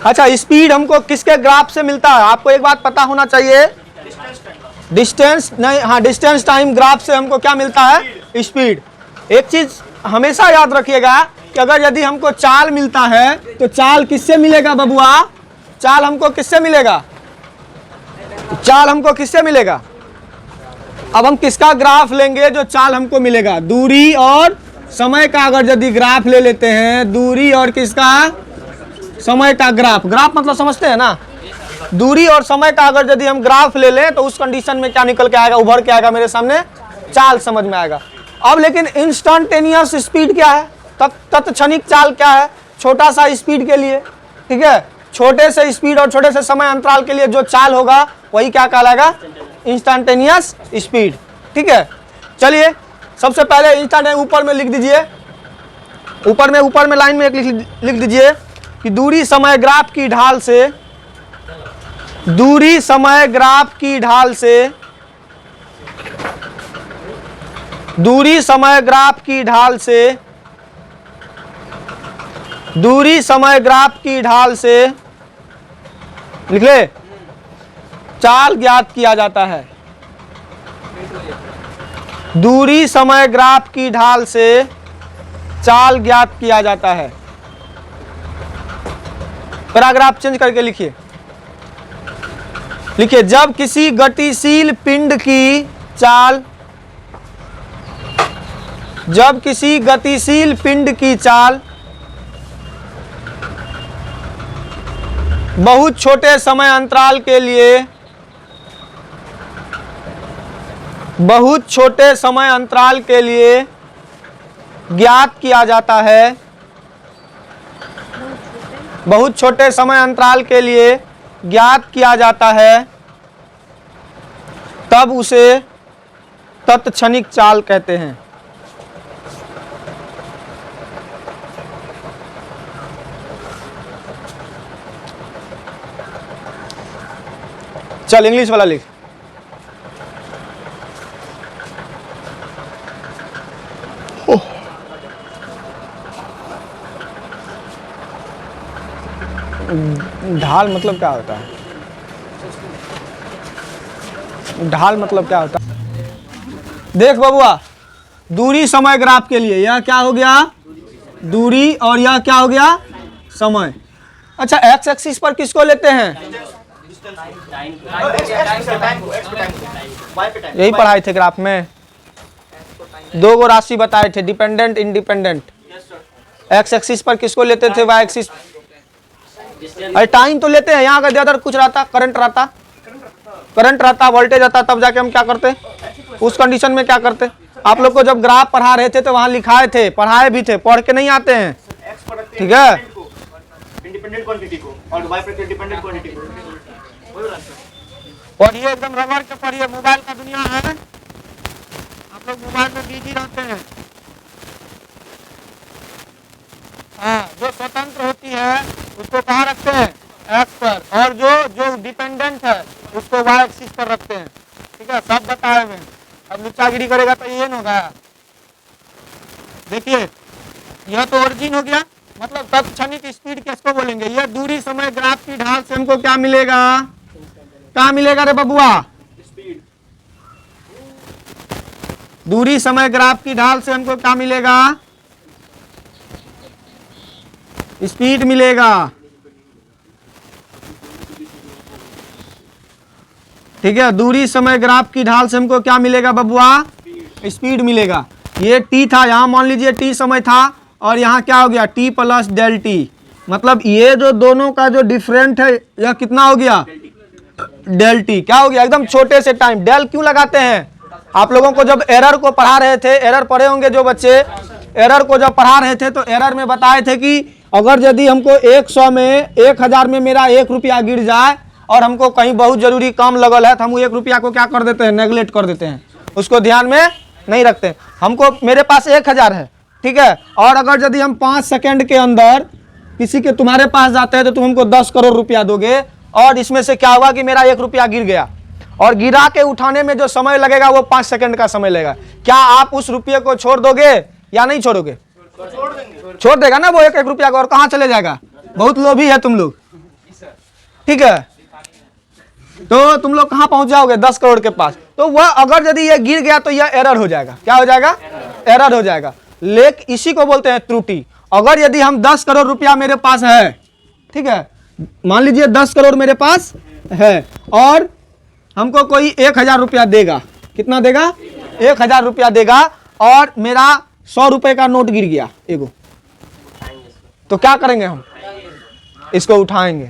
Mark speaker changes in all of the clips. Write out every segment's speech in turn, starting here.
Speaker 1: अच्छा, स्पीड हमको किसके ग्राफ से मिलता है? आपको एक बात पता होना चाहिए, डिस्टेंस नहीं, हाँ, डिस्टेंस टाइम ग्राफ से हमको क्या मिलता है? स्पीड। एक चीज हमेशा याद रखिएगा कि अगर यदि हमको चाल मिलता है तो चाल किससे मिलेगा बबुआ? चाल हमको किससे मिलेगा? चाल हमको किससे मिलेगा? अब हम किसका ग्राफ लेंगे जो चाल हमको मिलेगा? दूरी और समय का अगर यदि ग्राफ ले लेते हैं, दूरी और किसका? समय का ग्राफ। ग्राफ मतलब समझते हैं ना? दूरी और समय का अगर यदि हम ग्राफ ले लें तो उस कंडीशन में क्या निकल के आएगा, उभर के आएगा मेरे सामने? चाल समझ में आएगा। अब लेकिन इंस्टेंटेनियस स्पीड क्या है? तत्क्षणिक चाल क्या है? छोटा सा स्पीड के लिए, ठीक है, छोटे से स्पीड और छोटे से समय अंतराल के लिए जो चाल होगा वही क्या कहलाएगा? Instantaneous speed. ठीक है, चलिए सबसे पहले इंस्टेंटेनियस ऊपर में लिख दीजिए, ऊपर में लाइन में एक लिख दीजिए कि दूरी समय ग्राफ की ढाल से, दूरी समय ग्राफ की ढाल से, दूरी समय ग्राफ की ढाल से, दूरी समय ग्राफ की ढाल से लिख ले, चाल ज्ञात किया जाता है। दूरी समय ग्राफ की ढाल से चाल ज्ञात किया जाता है। पैराग्राफ चेंज करके लिखिए, लिखिए जब किसी गतिशील पिंड की चाल, जब किसी गतिशील पिंड की चाल बहुत छोटे समय अंतराल के लिए, बहुत छोटे समय अंतराल के लिए ज्ञात किया जाता है, बहुत छोटे समय अंतराल के लिए ज्ञात किया जाता है, तब उसे तत्क्षणिक चाल कहते हैं। चल इंग्लिश वाला लिख। ढाल मतलब क्या होता है? ढाल मतलब क्या होता है? देख बबुआ, दूरी समय ग्राफ के लिए यह क्या हो गया? दूरी, और यह क्या हो गया? समय। अच्छा, एक्स एक्सिस पर किसको लेते हैं? यही पढ़ाए थे ग्राफ में, दो गो राशि बताए थे, डिपेंडेंट इंडिपेंडेंट। एक्स एक्सिस पर किसको लेते थे? Y axis. अरे टाइम तो लेते हैं, यहाँ का ज्यादा कुछ रहता, करंट रहता, करंट रहता, वोल्टेज रहता, तब जाके हम क्या करते? उस कंडीशन में क्या करते? आप लोग को जब ग्राफ पढ़ा रहे थे तो वहां लिखाए थे, पढ़ाए भी थे, पढ़ के नहीं आते हैं, ठीक है?
Speaker 2: इंडिपेंडेंट क्वांटिटी को और वाई पर डिपेंडेंट क्वांटिटी को
Speaker 1: पढ़िए, एकदम रगड़ के पढ़िए। मोबाइल का दुनिया है, आप लोग मोबाइल में बिजी रहते हैं। हाँ, जो स्वतंत्र होती है उसको कहाँ रखते हैं? एक्स पर, और जो डिपेंडेंट है उसको वाई एक्सिस पर रखते हैं। ठीक है, सब बताए हुए। अब लुच्चागिरी करेगा तो ये होगा। देखिए, यह तो ओरिजिन हो गया, मतलब तत्क्षणिक स्पीड किसको बोलेंगे? यह दूरी समय ग्राफ की ढाल से हमको क्या मिलेगा? क्या मिलेगा रे बबुआ? दूरी समय ग्राफ की ढाल से हमको क्या मिलेगा? स्पीड मिलेगा। ठीक है, दूरी समय ग्राफ की ढाल से हमको क्या मिलेगा बबुआ? स्पीड मिलेगा। ये टी था, यहाँ मान लीजिए टी समय था, और यहाँ क्या हो गया? T plus del T. मतलब ये जो दोनों का जो डिफरेंट है यह कितना हो गया? Del T. क्या हो गया? एकदम छोटे से टाइम। डेल क्यों लगाते हैं? आप लोगों को जब एरर को पढ़ा रहे थे, एरर पढ़े होंगे जो बच्चे, एरर को जब पढ़ा रहे थे तो एरर में बताए थे कि अगर यदि हमको 100 में 1000 में मेरा 1 रुपया गिर जाए और हमको कहीं बहुत जरूरी काम लगल है तो हम 1 रुपया को क्या कर देते हैं? नेगलेक्ट कर देते हैं, उसको ध्यान में नहीं रखते। हमको, मेरे पास 1000 है, ठीक है, और अगर यदि हम 5 सेकंड के अंदर किसी के तुम्हारे पास जाते हैं तो तुम हमको 10 करोड़ रुपया दोगे, और इसमें से क्या होगा कि मेरा 1 रुपया गिर गया, और गिरा के उठाने में जो समय लगेगा वो 5 सेकंड का समय लगेगा। क्या आप उस रुपये को छोड़ दोगे या नहीं छोड़ोगे? छोड़ देगा ना वो 1-1 रुपया को, और कहाँ चले जाएगा? बहुत लोभी है तुम लोग, ठीक है, तो तुम लोग कहां पहुंच जाओगे 10 करोड़ के पास। तो वह अगर यदि ये गिर गया तो यह एरर हो जाएगा। क्या हो जाएगा? एरर हो जाएगा। लेकिन इसी को बोलते हैं त्रुटि। अगर यदि हम 10 करोड़ रुपया मेरे पास है, ठीक है, मान लीजिए 10 करोड़ मेरे पास है और हमको कोई 1000 रुपया देगा। कितना देगा? 1000 रुपया देगा और मेरा 100 रुपए का नोट गिर गया एगो, तो क्या करेंगे हम? इसको उठाएंगे,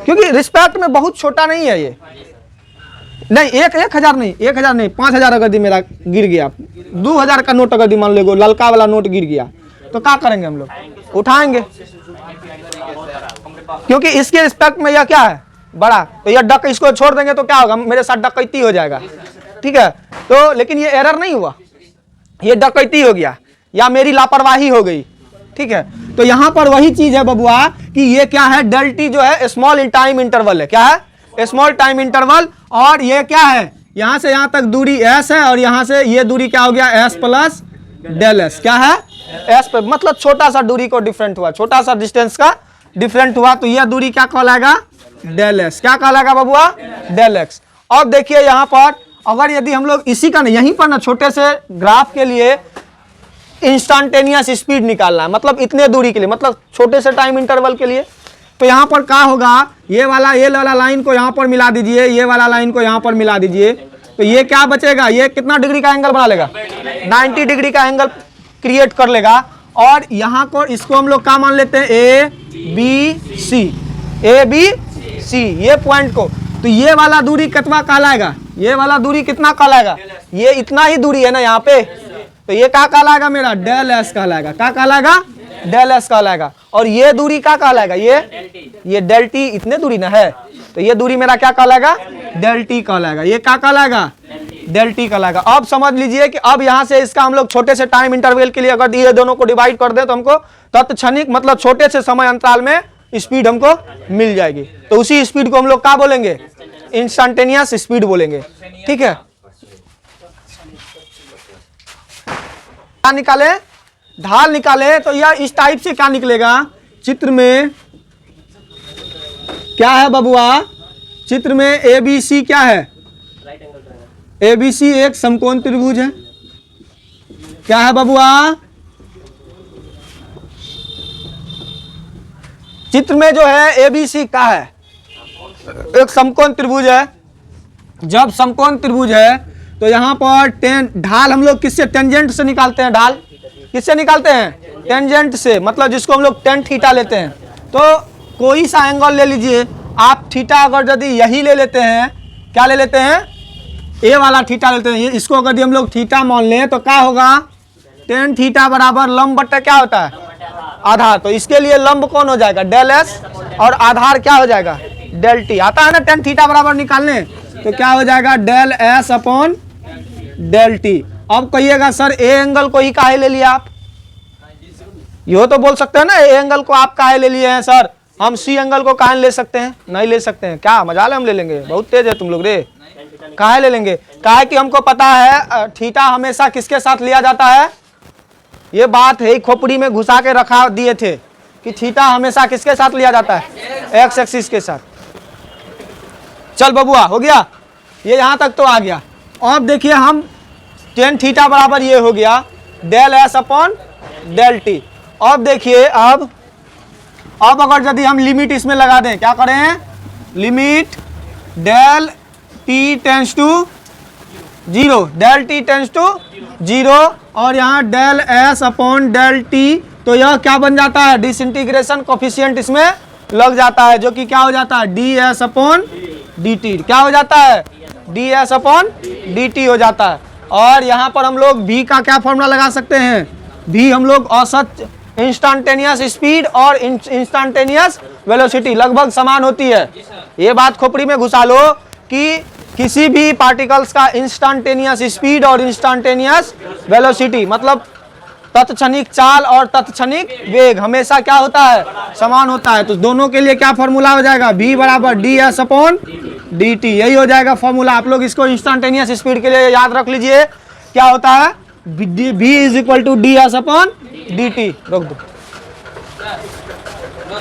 Speaker 1: क्योंकि रिस्पेक्ट में बहुत छोटा नहीं है ये। नहीं, 1000 नहीं, 1000 नहीं, 5000 अगर दी मेरा गिर गया, 2000 का नोट अगर दी मान लो, ललका वाला नोट गिर गया, तो क्या करेंगे हम लोग? उठाएंगे, क्योंकि इसके रिस्पेक्ट में यह क्या है? बड़ा। तो यह डक, इसको छोड़ देंगे तो क्या होगा? मेरे साथ डकैती हो जाएगा, ठीक है। तो लेकिन ये एरर नहीं हुआ, ये डकैती हो गया या मेरी लापरवाही हो गई, ठीक है। तो यहां पर वही चीज है बबुआ कि ये क्या है? डेल टी जो है स्मॉल टाइम इंटरवल है। क्या है? Small time interval. और ये क्या है? यहां से यहां तक दूरी एस है और यहां से ये दूरी क्या हो गया? S plus del S. क्या है? एस पे, मतलब छोटा सा दूरी को डिफरेंट हुआ, छोटा सा डिस्टेंस का डिफरेंट हुआ, तो यह दूरी क्या कहलाएगा? Del X. क्या कहलाएगा बबुआ? Del X. अब देखिए यहां पर अगर यदि हम लोग इसी का यहीं पर ना छोटे से ग्राफ के लिए इंस्टेंटेनियस स्पीड निकालना है, मतलब इतने दूरी के लिए, मतलब छोटे से टाइम इंटरवल के लिए, तो यहां पर क्या होगा? ये वाला लाइन को यहां पर मिला दीजिए, ये वाला लाइन को यहां पर मिला दीजिए, तो ये क्या बचेगा? ये कितना डिग्री का एंगल बना लेगा? 90 डिग्री का एंगल क्रिएट कर लेगा। और यहाँ को इसको हम लोग क्या मान लेते हैं? ए बी सी, ए बी सी, ये पॉइंट को। तो ये वाला दूरी कितना कहलाएगा? ये वाला दूरी कितना कहलाएगा? ये इतना ही दूरी है ना यहाँ पे, तो ये क्या कहलाएगा? मेरा डेल एस कहलाएगा। क्या कहलाएगा? डेल एस कहलाएगा। और ये दूरी क्या कहलाएगा? ये डेल टी, इतने दूरी ना है, तो ये दूरी मेरा क्या कहलाएगा? डेल टी कहलाएगा। ये क्या कहलाएगा? डेल टी कहलाएगा। अब समझ लीजिए कि अब यहां से इसका हम लोग छोटे से टाइम इंटरवल के लिए अगर ये दोनों को डिवाइड कर दें तो हमको तत्क्षणिक, मतलब छोटे से समय अंतराल में स्पीड हमको मिल जाएगी। तो उसी स्पीड को हम लोग क्या बोलेंगे? इंस्टेंटेनियस स्पीड बोलेंगे, ठीक है। क्या निकाले? ढाल निकाले। तो यह इस टाइप से क्या निकलेगा? चित्र में क्या है बबुआ? चित्र में ए बी सी क्या है? ए बी सी एक समकोण त्रिभुज है। क्या है बबुआ? चित्र में जो है ए बी सी क्या है? एक समकोण त्रिभुज है। जब समकोण त्रिभुज है तो यहाँ पर ढाल हम लोग किससे? टेंजेंट से निकालते हैं। ढाल किससे निकालते हैं? टेंजेंट से, मतलब जिसको हम लोग टेन थीटा लेते हैं। तो कोई सा एंगल ले लीजिए आप, थीटा अगर यदि यही ले लेते हैं, क्या ले लेते हैं? ए वाला थीटा लेते हैं। इसको अगर हम लोग थीटा मान लें तो क्या होगा? टेन थीटा बराबर लंब बट्टा क्या होता है? आधार। तो इसके लिए लंब कौन हो जाएगा? डेल एस, और आधार क्या हो जाएगा? Del T. आता है ना टेन थीटा बराबर निकालने, तो क्या हो जाएगा? Del S upon del T. अब कहिएगा सर ए एंगल को ही काहे ले लिया आप? यो तो बोल सकते हैं ना, ए एंगल को आप काहे ले लिए हैं सर? हम सी एंगल को काहे ले सकते हैं? नहीं ले सकते हैं। क्या मजाल है? हम ले लेंगे। बहुत तेज है तुम लोग रे। काहे ले लेंगे? काहे कि हमको पता है थीटा हमेशा किसके साथ लिया जाता है। ये बात है, खोपड़ी में घुसा के रखा दिए थे कि थीटा हमेशा किसके साथ लिया जाता है? एक्स एक्सिस के साथ। चल बबुआ, हो गया ये, यहां तक तो आ गया। अब देखिए हम टेन थीटा बराबर ये हो गया del S upon del T. अब देखिए अब अगर यदि हम लिमिट इसमें लगा दें, क्या करें? Limit del T tends to 0, del T tends to 0, और यहाँ del S upon del T, तो यह क्या बन जाता है? डिसइंटीग्रेशन कोफिशिएंट इसमें लग जाता है, जो कि क्या हो जाता है? D S upon D T. क्या हो जाता है? D S upon D T हो जाता है। और यहाँ पर हम लोग v का क्या फॉर्मूला लगा सकते हैं? v हम लोग औसत इंस्टेंटेनियस स्पीड और इंस्टेंटेनियस वेलोसिटी लगभग समान होती है। ये बात खोपड़ी में घुसा लो कि किसी भी पार्टिकल्स का इंस्टेंटेनियस स्पीड और इंस्टेंटेनियस वेलोसिटी, मतलब तत्क्षणिक चाल और तत्क्षणिक वेग हमेशा क्या होता है? समान होता है। तो दोनों के लिए क्या फॉर्मूला हो जाएगा? v बराबर D S upon D T. यही हो जाएगा फॉर्मूला। आप लोग इसको इंस्टेंटेनियस स्पीड के लिए याद रख लीजिए। क्या होता है? v is equal to D S upon D T. रोक दो।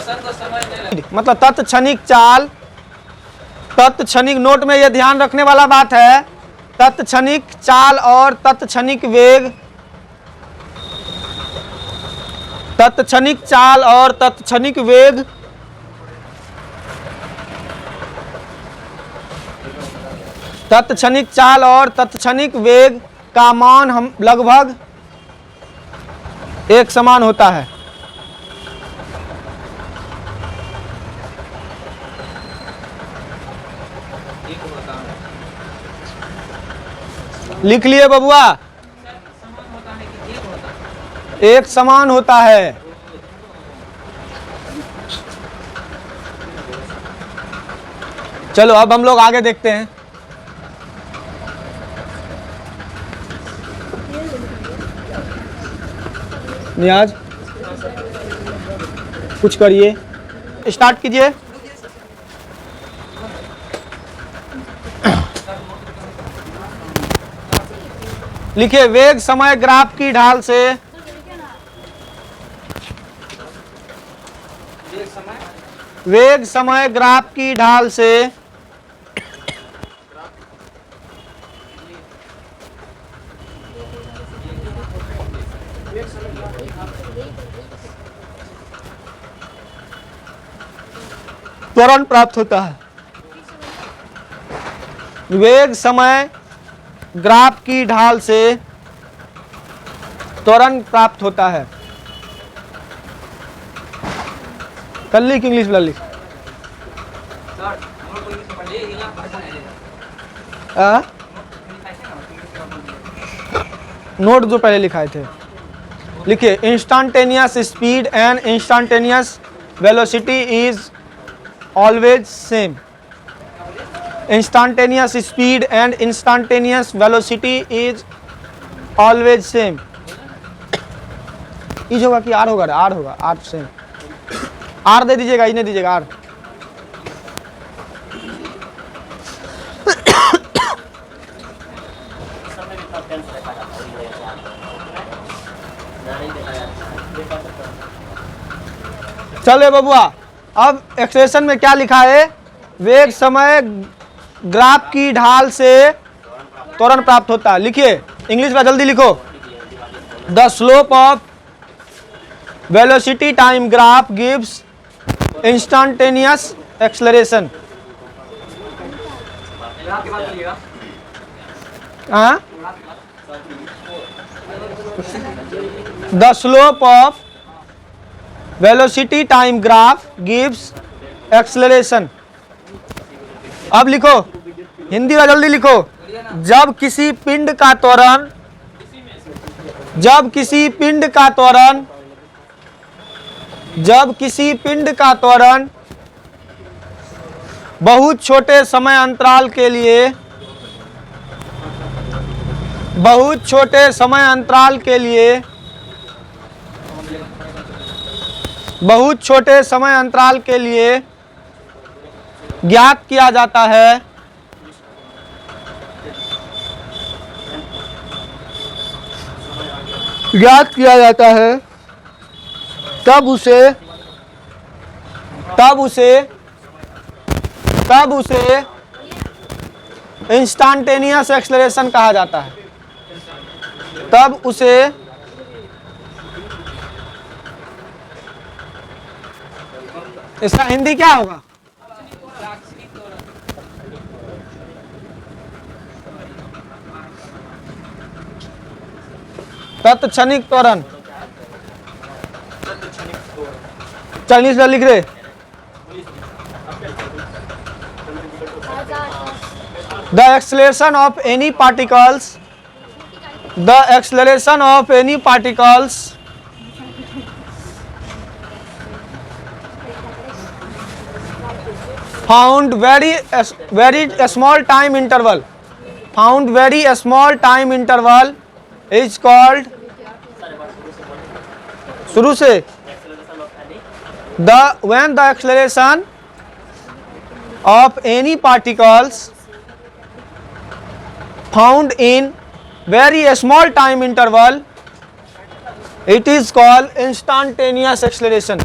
Speaker 1: मतलब तत्क्षणिक चाल, तत्क्षणिक, नोट में ये ध्यान रखने वाला बात है, तत्क्षणिक चाल और तत्क्षणिक वेग, तत्क्षणिक चाल और तत्क्षणिक वेग तत्क्षणिक चाल और तत्क्षणिक वेग का मान हम लगभग एक समान होता है। लिख लिए बबुआ, एक समान होता है। चलो अब हम लोग आगे देखते हैं। नियाज कुछ करिए, स्टार्ट कीजिए। लिखिए, वेग समय ग्राफ की ढाल से वेग समय ग्राफ की ढाल से त्वरण प्राप्त होता है। वेग समय ग्राफ की ढाल से त्वरण प्राप्त होता है। कर लिख, इंग्लिश में लिख। नोट जो पहले लिखाए थे लिखिए, instantaneous speed and instantaneous velocity is always same. Instantaneous speed and instantaneous velocity is always same. Is होगा कि आर होगा? आर होगा, आर सेम। आर दे दीजिएगा, इन्हें दीजिएगा आर। चले बबुआ, अब एक्सप्रेशन में क्या लिखा है? वेग समय ग्राफ की ढाल से त्वरण प्राप्त होता है। लिखिए इंग्लिश में, जल्दी लिखो। The slope of velocity time graph gives instantaneous acceleration. The slope of velocity time graph gives acceleration. अब लिखो हिंदी में, जल्दी लिखो। जब किसी पिंड का त्वरण बहुत छोटे समय अंतराल के लिए ज्ञात किया जाता है, तब उसे इंस्टेंटेनियस एक्सेलरेशन कहा जाता है। तब उसे इसका हिंदी क्या होगा? तत्क्षणिक त्वरण। चाइनीज में लिख रहे। The acceleration of any particles found very small time interval is called, शुरू से, when the acceleration of any particles found in very small time interval, it is called instantaneous acceleration.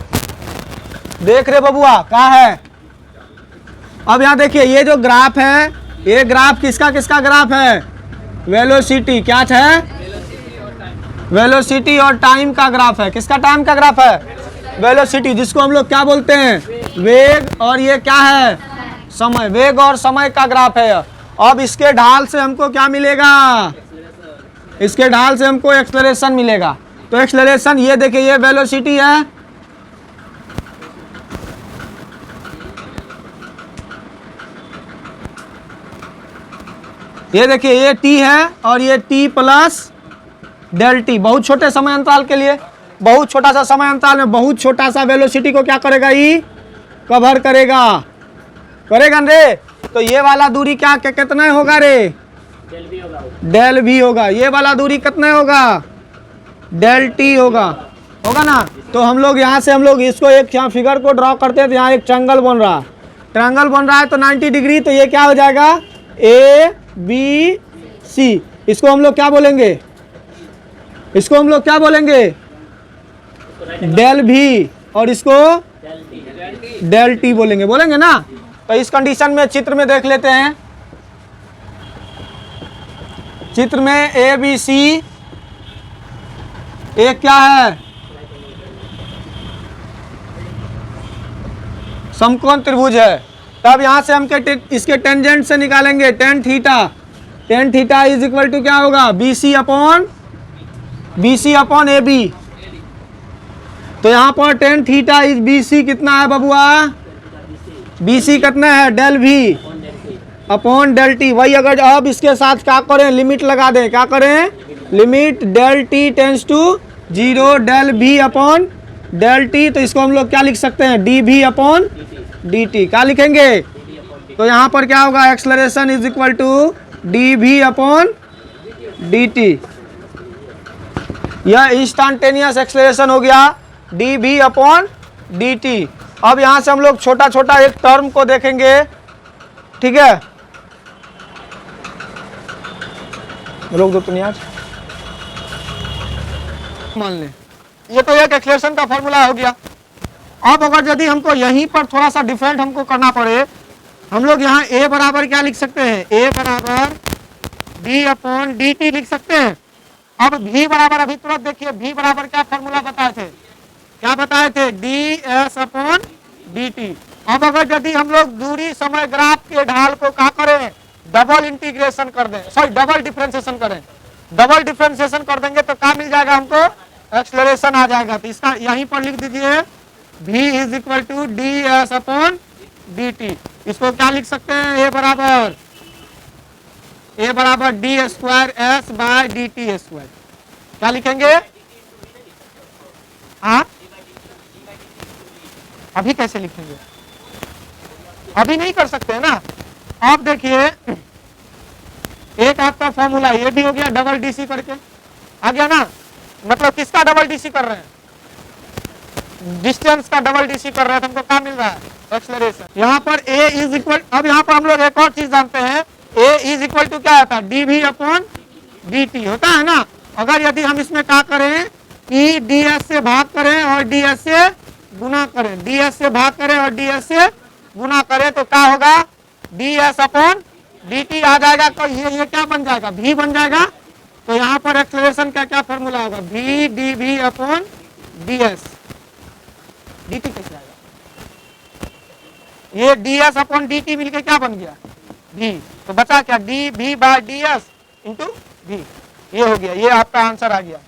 Speaker 1: देख रहे बबुआ कहाँ है। अब यहाँ देखिए ये जो ग्राफ है, ये ग्राफ किसका किसका ग्राफ है? वेलोसिटी, क्या है? वेलोसिटी और टाइम का ग्राफ है। किसका टाइम का ग्राफ है? वेलोसिटी, जिसको हम लोग क्या बोलते हैं? वेग। और ये क्या है? समय। वेग और समय का ग्राफ है। अब इसके ढाल से हमको क्या मिलेगा? इसके ढाल से हमको एक्सेलरेशन मिलेगा। तो एक्सेलरेशन, ये देखिए ये वेलोसिटी है, ये देखिए ये t है और ये t प्लस डेल टी। बहुत छोटे समय अंतराल के लिए, बहुत छोटा सा समय अंतराल में बहुत छोटा सा वेलोसिटी को क्या करेगा? ई कवर करेगा, करेगा रे। तो ये वाला दूरी क्या कितना होगा रे? डेल भी होगा। ये वाला दूरी कितना होगा? डेल टी होगा, होगा ना। तो हम लोग यहाँ से हम लोग इसको एक यहाँ फिगर को ड्रॉ करते हैं, तो यहाँ एक ट्रायंगल बन रहा है, ट्रायंगल बन रहा है तो 90 डिग्री। तो ये क्या हो जाएगा? A B C. इसको हम लोग क्या बोलेंगे? इसको हम लोग क्या बोलेंगे? डेल भी। और इसको डेल टी बोलेंगे, बोलेंगे ना। तो इस कंडीशन में चित्र में देख लेते हैं। चित्र में ए बी सी एक क्या है? समकोण त्रिभुज है। तब यहां से हम इसके टेंजेंट से निकालेंगे tan theta. Tan theta is equal to क्या होगा? B C upon A B. तो यहाँ पर tan theta is B C कितना है बबुआ? बी सी कितना है? Del V upon del T. वही अगर अब इसके साथ क्या करें? लिमिट लगा दें। क्या करें? Limit del T tends to 0 del V upon del T. तो इसको हम लोग क्या लिख सकते हैं? D V upon D T. क्या लिखेंगे? तो यहाँ पर क्या होगा? Acceleration is equal to D V upon D T. यह इंस्टेंटेनियस एक्सेलरेशन हो गया, D V upon D T. अब यहाँ से हम लोग छोटा छोटा एक टर्म को देखेंगे, ठीक है। रोक दो तुम आज, मान लें ये तो एक एक्सेलरेशन का फॉर्मूला हो गया। अब अगर यदि हमको यहीं पर थोड़ा सा डिफरेंट हमको करना पड़े, हम लोग यहाँ a बराबर क्या लिख सकते हैं? a बराबर b अपॉन डी टी लिख सकते हैं। अब v बराबर, अभी तुरंत देखिए v बराबर क्या फॉर्मूला बताए थे? क्या बताए थे? D S upon D T. अब अगर यदि हम लोग दूरी समय ग्राफ के ढाल को क्या करें? डबल इंटीग्रेशन कर दें, सॉरी डबल डिफरेंशिएशन करें। डबल डिफरेंशिएशन कर देंगे तो क्या मिल जाएगा हमको? एक्सेलरेशन आ जाएगा। तो इसका यहीं पर लिख दीजिए v is equal to D S upon D T. इसको क्या लिख सकते हैं? ए बराबर D square S by D T square. क्या लिखेंगे? हाँ, अभी कैसे लिखेंगे? अभी नहीं कर सकते हैं ना। आप देखिए एक आपका फॉर्मूला ये भी हो गया, डबल डीसी करके आ गया ना। मतलब किसका डबल डीसी कर रहे हैं? डिस्टेंस का डबल डीसी कर रहे हैं। तो हमको क्या मिल रहा है? एक्सेलरेशन। यहाँ पर a इज इक्वल, अब यहाँ पर हम लोग एक और चीज जानते हैं, a इज इक्वल टू क्या होता है? D V upon D T होता है ना। अगर यदि हम इसमें क्या करें कि डी एस से भाग करें और डी एस से गुना करें, डी एस से भाग करें और डी एस से गुना करें, तो क्या होगा? D S upon D T आ जाएगा। तो ये क्या बन जाएगा? v बन जाएगा। तो यहाँ पर एक्सेलरेशन का क्या फॉर्मूला होगा? v D V upon D S. D T कैसे आएगा? ये D S upon D T मिलकर क्या बन गया? v। तो बचा क्या? D V by D S into v। ये हो गया, ये आपका आंसर आ गया।